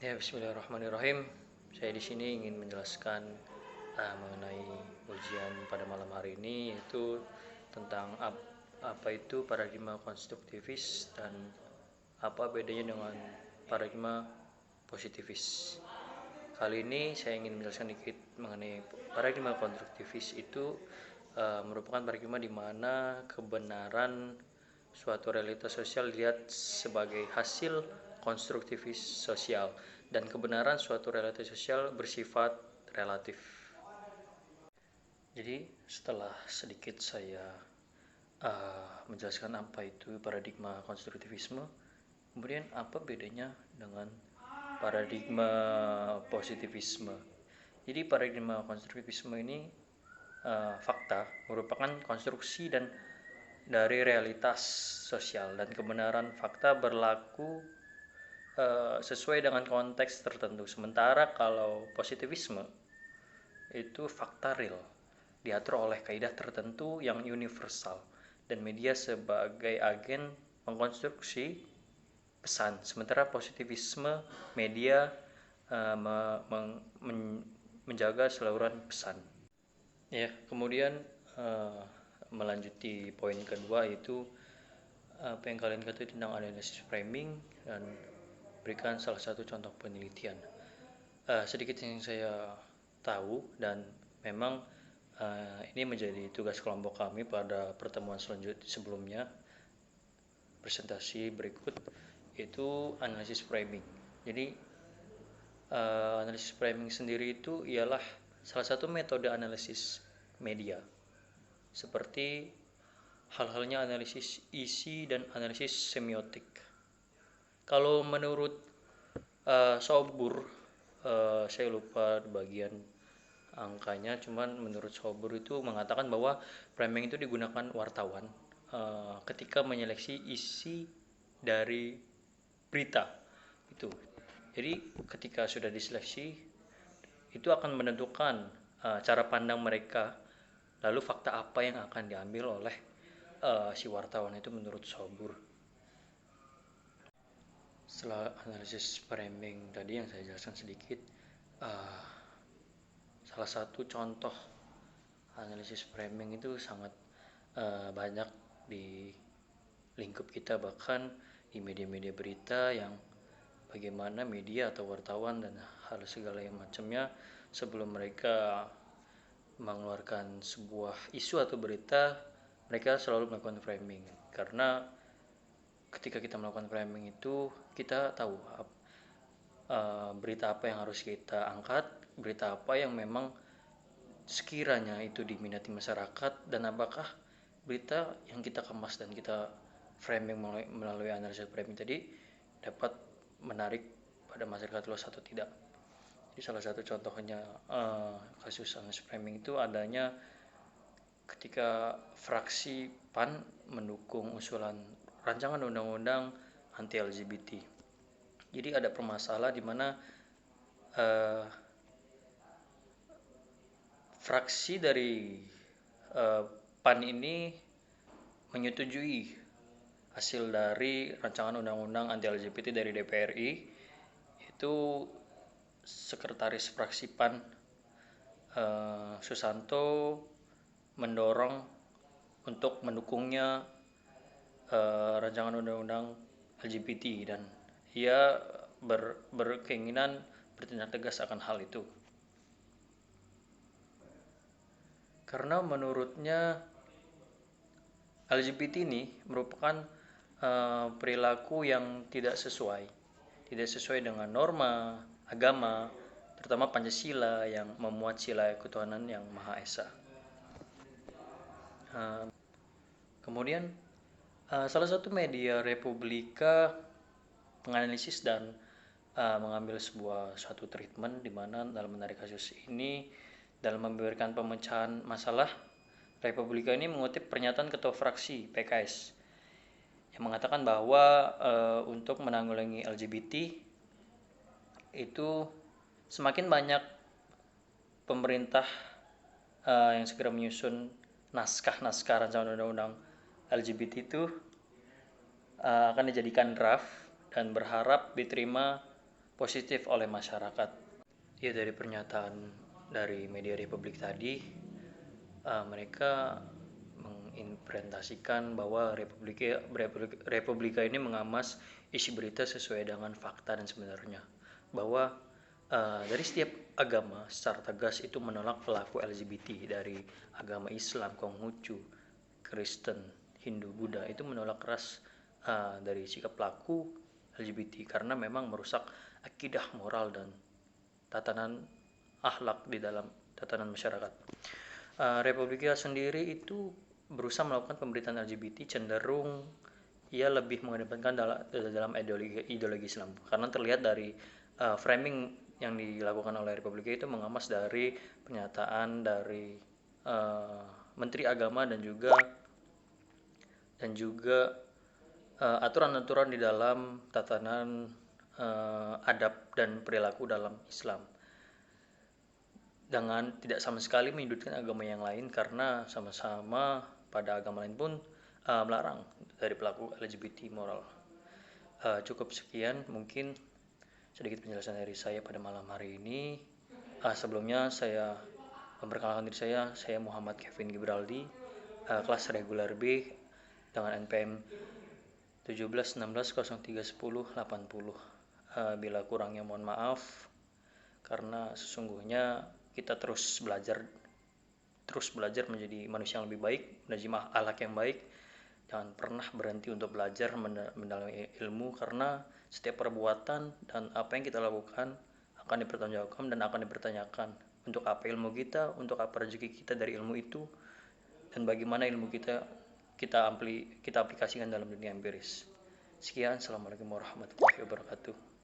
Ya, bismillahirrahmanirrahim. Saya di sini ingin menjelaskan mengenai ujian pada malam hari ini, yaitu tentang apa itu paradigma konstruktivis dan apa bedanya dengan paradigma positivis. Kali ini saya ingin menjelaskan sedikit mengenai paradigma konstruktivis itu merupakan paradigma di mana kebenaran suatu realitas sosial dilihat sebagai hasil konstruktivis sosial dan kebenaran suatu realitas sosial bersifat relatif. Jadi setelah sedikit saya menjelaskan apa itu paradigma konstruktivisme, kemudian apa bedanya dengan paradigma positivisme. Jadi paradigma konstruktivisme ini fakta merupakan konstruksi dan dari realitas sosial, dan kebenaran fakta berlaku sesuai dengan konteks tertentu. Sementara kalau positivisme itu fakta real, diatur oleh kaidah tertentu yang universal, dan media sebagai agen mengkonstruksi pesan. Sementara positivisme media menjaga saluran pesan. Ya, kemudian melanjuti poin kedua, yaitu apa yang kalian ketahui tentang analisis framing, dan berikan salah satu contoh penelitian. Sedikit yang saya tahu, dan memang ini menjadi tugas kelompok kami pada pertemuan sebelumnya, presentasi berikut, yaitu analisis framing. Jadi analisis framing sendiri itu ialah salah satu metode analisis media, seperti hal-halnya analisis isi dan analisis semiotik. Kalau menurut Sobur, saya lupa bagian angkanya, cuman menurut Sobur itu mengatakan bahwa framing itu digunakan wartawan ketika menyeleksi isi dari berita itu. Jadi ketika sudah diseleksi, itu akan menentukan cara pandang mereka, lalu fakta apa yang akan diambil oleh si wartawan itu menurut Sobur. Setelah analisis framing tadi yang saya jelaskan sedikit, salah satu contoh analisis framing itu sangat banyak di lingkup kita, bahkan di media-media berita, yang bagaimana media atau wartawan dan hal segala yang macamnya sebelum mereka mengeluarkan sebuah isu atau berita, mereka selalu melakukan framing. Karena ketika kita melakukan framing itu, kita tahu berita apa yang harus kita angkat, berita apa yang memang sekiranya itu diminati masyarakat, dan apakah berita yang kita kemas dan kita framing melalui analisis framing tadi dapat menarik pada masyarakat luas atau tidak. Jadi salah satu contohnya kasus analisis framing itu adanya ketika fraksi PAN mendukung usulan rancangan undang-undang anti LGBT. Jadi ada permasalahan di mana fraksi dari PAN ini menyetujui hasil dari rancangan undang-undang anti LGBT dari DPRI. Itu sekretaris fraksi PAN Susanto mendorong untuk mendukungnya rancangan undang-undang LGBT, dan ia berkeinginan bertindak tegas akan hal itu. Karena menurutnya LGBT ini merupakan perilaku yang tidak sesuai dengan norma agama, terutama Pancasila yang memuat sila ketuhanan yang Maha Esa. Kemudian salah satu media Republika menganalisis dan mengambil suatu treatment di mana dalam menarik kasus ini, dalam memberikan pemecahan masalah, Republika ini mengutip pernyataan ketua fraksi PKS yang mengatakan bahwa untuk menanggulangi LGBT itu semakin banyak pemerintah yang segera menyusun naskah rancangan undang-undang LGBT itu akan dijadikan draft dan berharap diterima positif oleh masyarakat. Ya, dari pernyataan dari media Republik tadi, mereka mengimplementasikan bahwa Republika ini mengamas isi berita sesuai dengan fakta dan sebenarnya, bahwa dari setiap agama secara tegas itu menolak pelaku LGBT, dari agama Islam, Konghucu, Kristen, Hindu, Buddha, itu menolak keras dari sikap pelaku LGBT karena memang merusak akidah moral dan tatanan akhlak di dalam tatanan masyarakat. Republika sendiri itu berusaha melakukan pemberitaan LGBT cenderung ia lebih mengedepankan dalam ideologi Islam, karena terlihat dari framing yang dilakukan oleh Republika itu mengemas dari pernyataan dari Menteri Agama dan juga aturan-aturan di dalam tatanan adab dan perilaku dalam Islam, dengan tidak sama sekali menyudutkan agama yang lain, karena sama-sama pada agama lain pun melarang dari pelaku LGBT moral. Cukup sekian mungkin sedikit penjelasan dari saya pada malam hari ini. Sebelumnya saya memperkenalkan diri saya Muhammad Kevin Gibraldi, kelas reguler B dengan NPM 1716031080. Bila kurangnya mohon maaf, karena sesungguhnya kita terus belajar menjadi manusia yang lebih baik, menjadi akhlak yang baik. Jangan pernah berhenti untuk belajar mendalami ilmu, karena setiap perbuatan dan apa yang kita lakukan akan dipertanggungjawabkan dan akan dipertanyakan untuk apa ilmu kita, untuk apa rezeki kita dari ilmu itu, dan bagaimana ilmu kita aplikasikan dalam dunia empiris. Sekian, assalamualaikum warahmatullahi wabarakatuh.